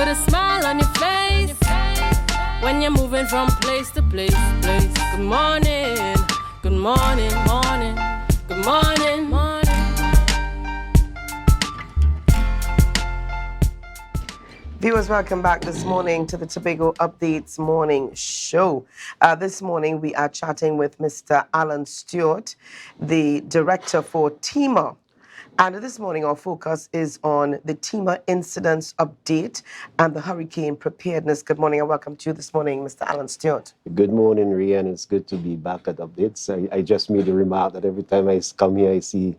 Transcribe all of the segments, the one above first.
Put a smile on your face when you're moving from place to place. Good morning, good morning, morning, good morning, morning. Viewers, welcome back this morning to the Tobago Updates Morning Show. This morning we are chatting with Mr. Allan Stewart, the director for TEMA. And this morning our focus is on the TEMA incidents update and the hurricane preparedness. Good morning and welcome to you this morning, Mr. Allan Stewart. Good morning, Rhea, and it's good to be back at Updates. I just made a remark that every time I come here, I see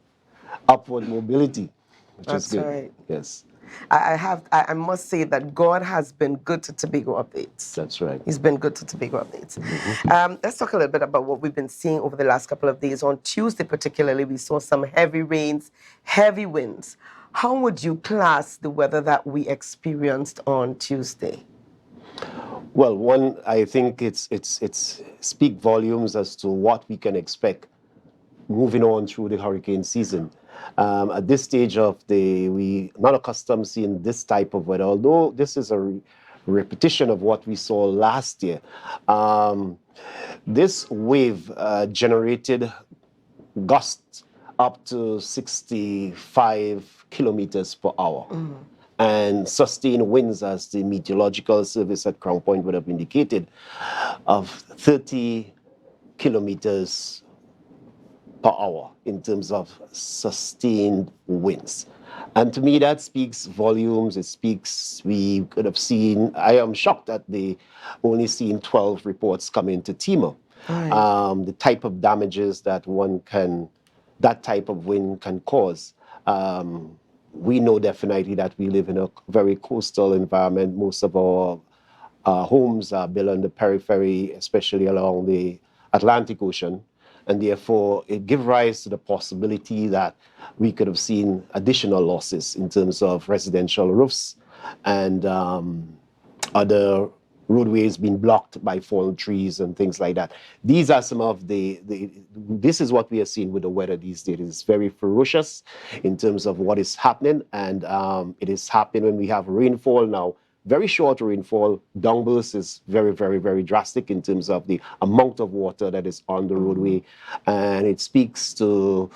upward mobility, which is good. Right. Yes. I must say that God has been good to Tobago Updates. That's right. He's been good to Tobago Updates. Let's talk a little bit about what we've been seeing over the last couple of days. On Tuesday particularly, we saw some heavy rains, heavy winds. How would you class the weather that we experienced on Tuesday? Well, one, I think it's speak volumes as to what we can expect moving on through the hurricane season. At this stage of we're not accustomed seeing this type of weather, although this is a repetition of what we saw last year. This wave generated gusts up to 65 kilometers per hour. And sustained winds, as the meteorological service at Crown Point would have indicated, of 30 kilometers per hour in terms of sustained winds. And to me, that speaks volumes. It speaks, we could have seen, I am shocked that they only seen 12 reports come into TEMA. Right. The type of damages that that type of wind can cause. We know definitely that we live in a very coastal environment. Most of our homes are built on the periphery, especially along the Atlantic Ocean. And therefore, it gives rise to the possibility that we could have seen additional losses in terms of residential roofs and other roadways being blocked by fallen trees and things like that. These are some of this is what we are seeing with the weather these days. It's very ferocious in terms of what is happening, and it is happening when we have rainfall now. Very short rainfall, downburst is very, very, very drastic in terms of the amount of water that is on the roadway. And it speaks to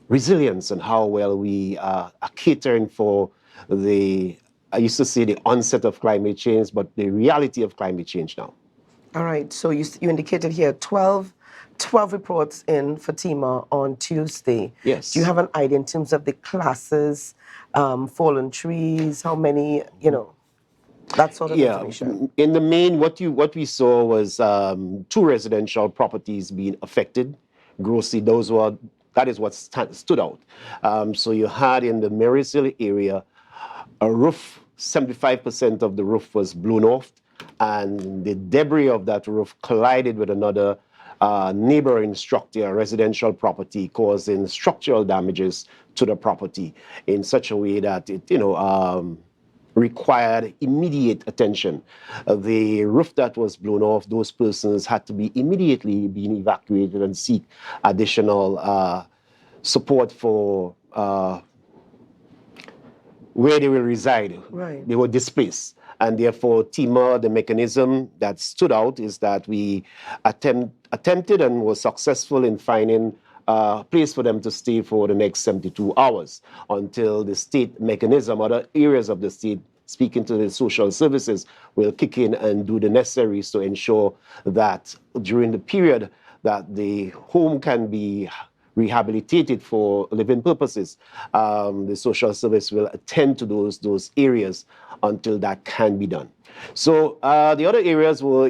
resilience and how well we are catering for I used to say the onset of climate change, but the reality of climate change now. All right, so you indicated here 12 reports in for TEMA on Tuesday. Yes. Do you have an idea in terms of the classes, fallen trees, how many, that sort of information? In the main, what we saw was 2 residential properties being affected. Grossly, that is what stood out. So you had in the Marysville area a roof, 75% of the roof was blown off, and the debris of that roof collided with another neighboring structure, a residential property, causing structural damages to the property in such a way that it, required immediate attention. The roof that was blown off, those persons had to be immediately being evacuated and seek additional support for where they will reside. Right. They were displaced. And therefore, TEMA, the mechanism that stood out is that we attempted and were successful in finding a place for them to stay for the next 72 hours until the state mechanism, other areas of the state, speaking to the social services, will kick in and do the necessaries to ensure that during the period that the home can be rehabilitated for living purposes, the social service will attend to those areas until that can be done. So the other areas were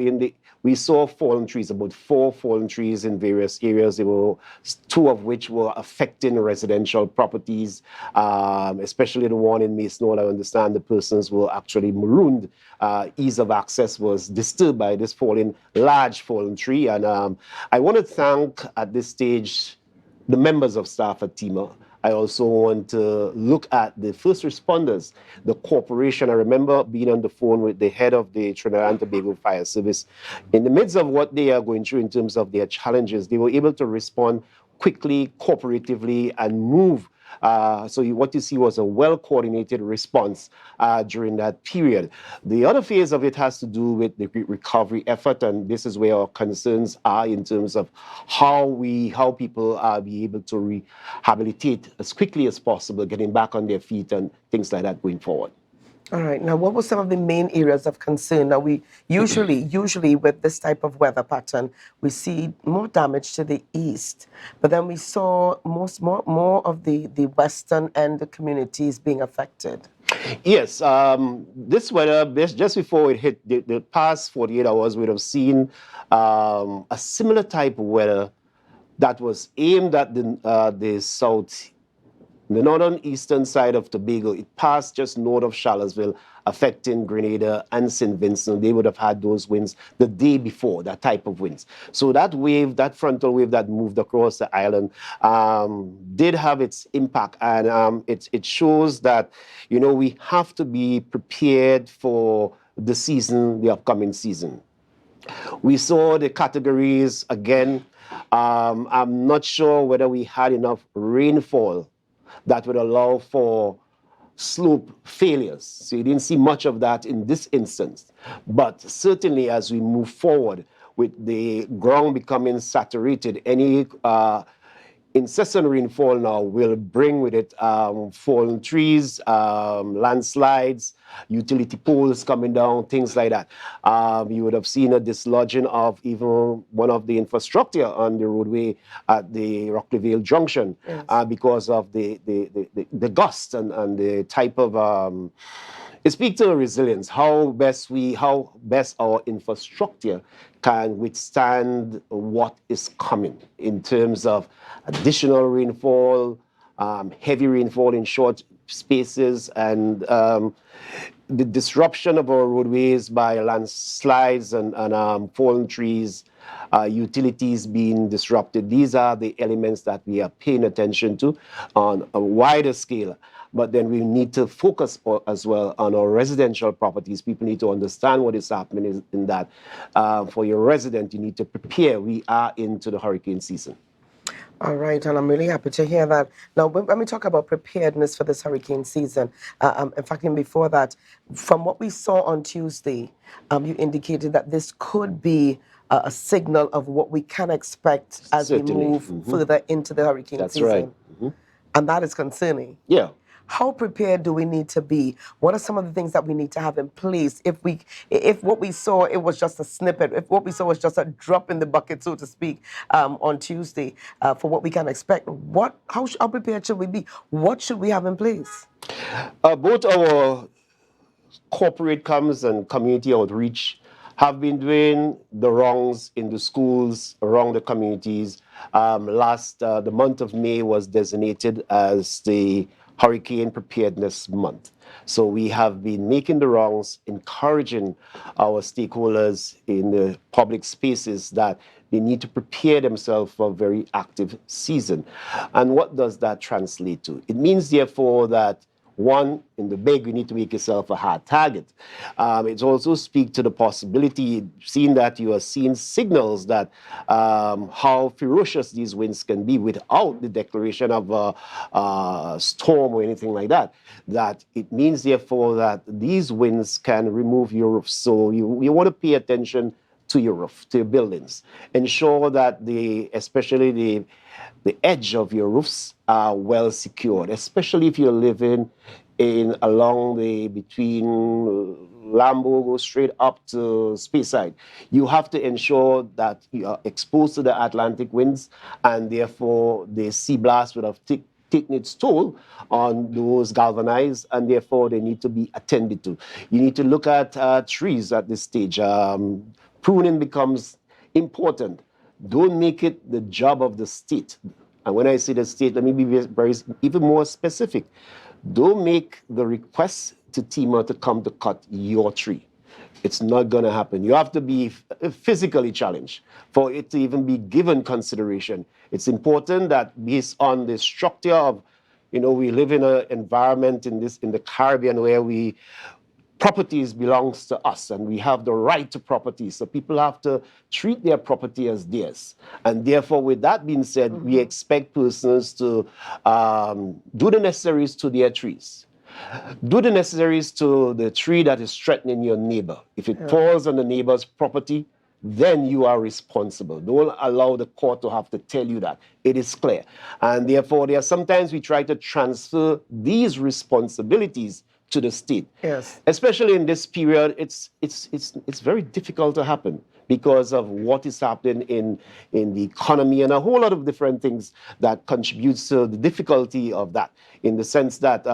we saw fallen trees, about 4 fallen trees in various areas. There were 2 of which were affecting residential properties, especially the one in Mason. I understand the persons were actually marooned. Ease of access was disturbed by this large fallen tree. And I want to thank at this stage the members of staff at TEMA. I also want to look at the first responders, the corporation. I remember being on the phone with the head of the Trinidad and Tobago Fire Service. In the midst of what they are going through in terms of their challenges, they were able to respond quickly, cooperatively, and move What you see was a well-coordinated response during that period. The other phase of it has to do with the recovery effort, and this is where our concerns are in terms of how people be able to rehabilitate as quickly as possible, getting back on their feet and things like that going forward. All right. Now, what were some of the main areas of concern? Now, we usually with this type of weather pattern, we see more damage to the east, but then we saw more of the western end communities being affected. Yes, this weather, just before it hit the past 48 hours, we'd have seen a similar type of weather that was aimed at the northern eastern side of Tobago. It passed just north of Charlottesville, affecting Grenada and St. Vincent. They would have had those winds the day before, that type of winds. So that wave, that frontal wave that moved across the island, did have its impact. And it shows that, we have to be prepared for the upcoming season. We saw the categories again. I'm not sure whether we had enough rainfall that would allow for slope failures. So you didn't see much of that in this instance. But certainly as we move forward with the ground becoming saturated, any incessant rainfall now will bring with it fallen trees, landslides, utility poles coming down, things like that. You would have seen a dislodging of even one of the infrastructure on the roadway at the Rockley Vale Junction. Yes. Because of the gust and the type of it speaks to resilience, how best our infrastructure can withstand what is coming in terms of additional rainfall, heavy rainfall in short spaces, and the disruption of our roadways by landslides and fallen trees, utilities being disrupted. These are the elements that we are paying attention to on a wider scale. But then we need to focus as well on our residential properties. People need to understand what is happening in that. For your resident, you need to prepare. We are into the hurricane season. All right, and I'm really happy to hear that. Now, when we talk about preparedness for this hurricane season, in fact, even before that, from what we saw on Tuesday, you indicated that this could be a signal of what we can expect as we move further into the hurricane season. That's right. And that is concerning. Yeah. How prepared do we need to be? What are some of the things that we need to have in place if what we saw, it was just a snippet, if what we saw was just a drop in the bucket, so to speak, on Tuesday, for what we can expect? How prepared should we be? What should we have in place? Both our corporate comms and community outreach have been doing the rounds in the schools around the communities. The month of May was designated as the Hurricane Preparedness Month. So we have been making the rounds, encouraging our stakeholders in the public spaces that they need to prepare themselves for a very active season. And what does that translate to? It means, therefore, that one, in the big, you need to make yourself a hard target. It also speaks to the possibility, seeing that you are seeing signals that how ferocious these winds can be without the declaration of a storm or anything like that. That it means, therefore, that these winds can remove your roof. So you want to pay attention to your roof, to your buildings. Ensure that especially the edge of your roofs are well secured, especially if you're living along between Lambo, go straight up to Speyside. You have to ensure that you are exposed to the Atlantic winds, and therefore the sea blast would have taken its toll on those galvanized, and therefore they need to be attended to. You need to look at trees at this stage. Pruning becomes important. Don't make it the job of the state. And when I say the state, let me be even more specific. Don't make the request to TEMA to come to cut your tree. It's not going to happen. You have to be physically challenged for it to even be given consideration. It's important that based on the structure of, we live in an environment in the Caribbean where we properties belongs to us and we have the right to property. So people have to treat their property as theirs. And therefore, with that being said, we expect persons to do the necessaries to their trees. Do the necessaries to the tree that is threatening your neighbor. If it falls on the neighbor's property, then you are responsible. Don't allow the court to have to tell you that. It is clear. And therefore, there are sometimes we try to transfer these responsibilities to the state. Yes. Especially in this period, it's very difficult to happen because of what is happening in the economy and a whole lot of different things that contributes to the difficulty of that, in the sense that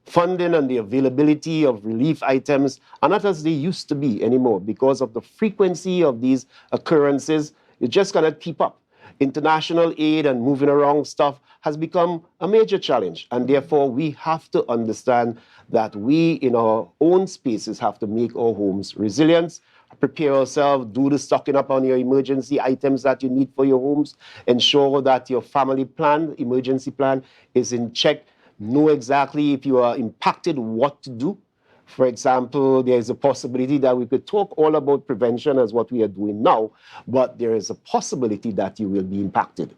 funding and the availability of relief items are not as they used to be anymore because of the frequency of these occurrences. You just cannot keep up. International aid and moving around stuff has become a major challenge. And therefore, we have to understand that we, in our own spaces, have to make our homes resilient, prepare ourselves, do the stocking up on your emergency items that you need for your homes, ensure that your family plan, emergency plan, is in check, know exactly if you are impacted, what to do. For example, there is a possibility that we could talk all about prevention as what we are doing now, but there is a possibility that you will be impacted.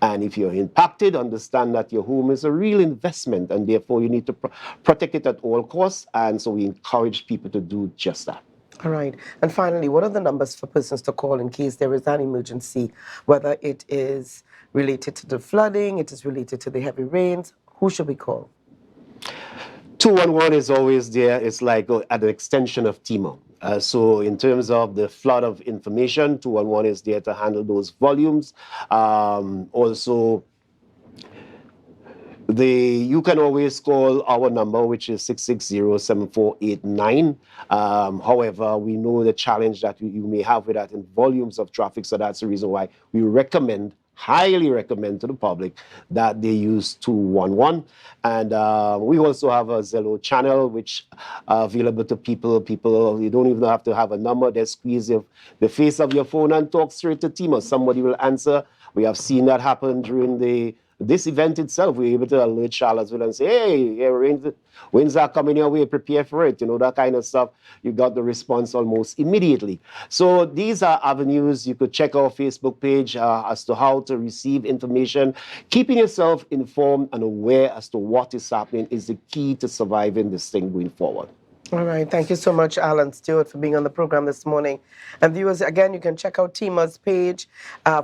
And if you're impacted, understand that your home is a real investment and therefore you need to protect it at all costs. And so we encourage people to do just that. All right. And finally, what are the numbers for persons to call in case there is an emergency, whether it is related to the flooding, it is related to the heavy rains? Who should we call? 211 is always there. It's like an extension of TEMA. So in terms of the flood of information, 211 is there to handle those volumes. Also, you can always call our number, which is 660-7489. However, we know the challenge that you may have with that in volumes of traffic. So that's the reason why we highly recommend to the public that they use 211. And we also have a Zello channel, which are available to people. You don't even have to have a number. They squeeze the face of your phone and talk straight to TEMA. Somebody will answer. We have seen that happen during this event itself. We're able to alert Charlottesville and say, hey, winds are coming your way, prepare for it, that kind of stuff. You got the response almost immediately. So these are avenues. You could check our Facebook page as to how to receive information. Keeping yourself informed and aware as to what is happening is the key to surviving this thing going forward. All right. Thank you so much, Allan Stewart, for being on the program this morning. And viewers, again, you can check out TEMA's page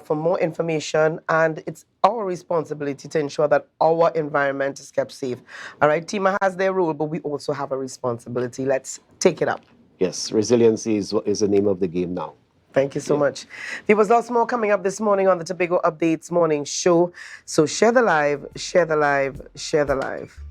for more information. And it's our responsibility to ensure that our environment is kept safe. All right. TEMA has their role, but we also have a responsibility. Let's take it up. Yes. Resiliency is the name of the game now. Thank you so much. There was lots more coming up this morning on the Tobago Updates morning show. So share the live, share the live, share the live.